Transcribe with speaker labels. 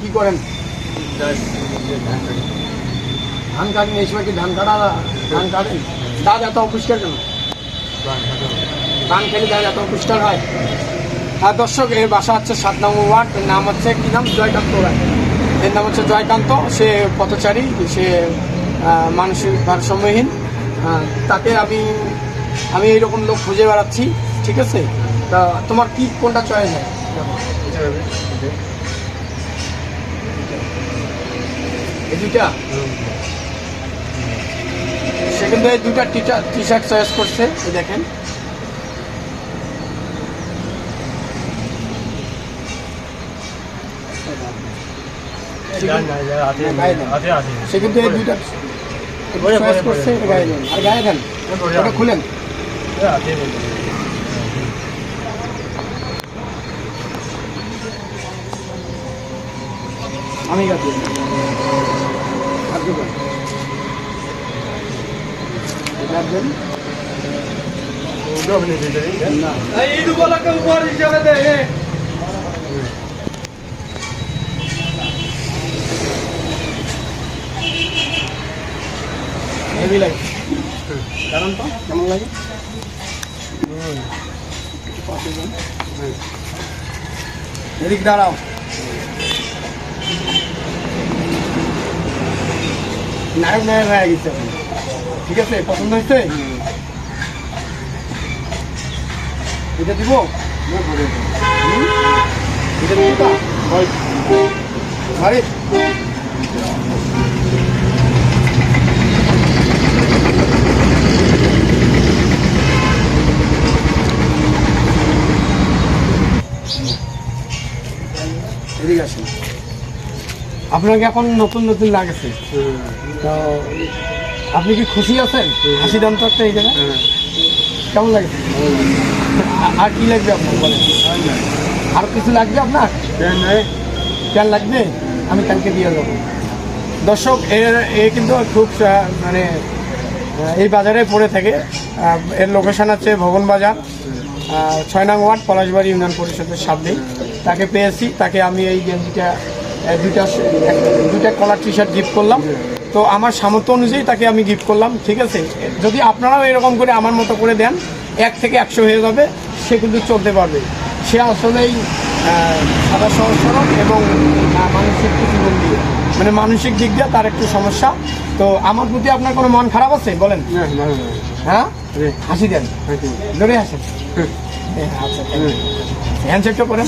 Speaker 1: কি করেন? ধান কাটেন? এই সময় কি ধান কাটেন? দাঁত এত অপরিষ্কার কেন? ধান খেলে দাঁত এত অপরিষ্কার হয়? আর দর্শক, এর বাসা হচ্ছে 7 নম্বর ওয়ার্ড। এর নাম হচ্ছে কি নাম? জয়কান্ত রায়। এর নাম হচ্ছে জয়কান্ত। সে পথচারী, সে মানসিক ভারসাম্যহীন। তাকে আমি এইরকম লোক খুঁজে বেড়াচ্ছি, ঠিক আছে? তা তোমার কি কোনটা চয়েস হয়? এই দুইটা? সে কিন্তু এই দুইটা টি শার্ট চয়েস করছে, দেখেন। সে কিন্তু এই দুইটা চয়েস করছে, গায়ে দেন। আর গায়ে দেন, ওটা খুলেন। আমি গাছি হেভি লাগে। কারণ তো কেমন লাগে? এদিক দাঁড়াও। নায়ক হয়ে গেছে, ঠিক আছে? পছন্দ হয়েছে? এটা দিব? এটা দিব বাড়ি? এদিকে আসেন। আপনাকে এখন নতুন নতুন লাগছে, তো আপনি কি খুশি আছেন? হাসি দাম তো একটা এই জায়গায় কেমন লাগে? আর কি লাগবে আপনার বলেন? আর কিছু লাগবে আপনার? কেন লাগবে? আমি কালকে দিয়ে দেবো। দর্শক, এ কিন্তু খুব মানে এই বাজারে পড়ে থাকে। এর লোকেশন হচ্ছে ভবন বাজার, 6 নং ওয়ার্ড, পলাশবাড়ি ইউনিয়ন পরিষদের সামনে। তাকে পেয়েছি, তাকে আমি এই গেঞ্জিটা দুইটা কলার টি শার্ট গিফট করলাম। তো আমার সামর্থ্য অনুযায়ী তাকে আমি গিফট করলাম, ঠিক আছে? যদি আপনারাও এরকম করে আমার মতো করে দেন, 1 থেকে 100 হয়ে যাবে, সে কিন্তু চলতে পারবে। সে আসলেই সাদা সহজ সরল এবং মানসিক প্রতিবন্ধী, মানে মানসিক দিক দিয়ে তার একটু সমস্যা। তো আমার প্রতি আপনার কোনো মন খারাপ আছে বলেন? হ্যাঁ, হাসি দেন, ধরে হাসেন। আচ্ছা, হ্যান্ডশেকটা করেন।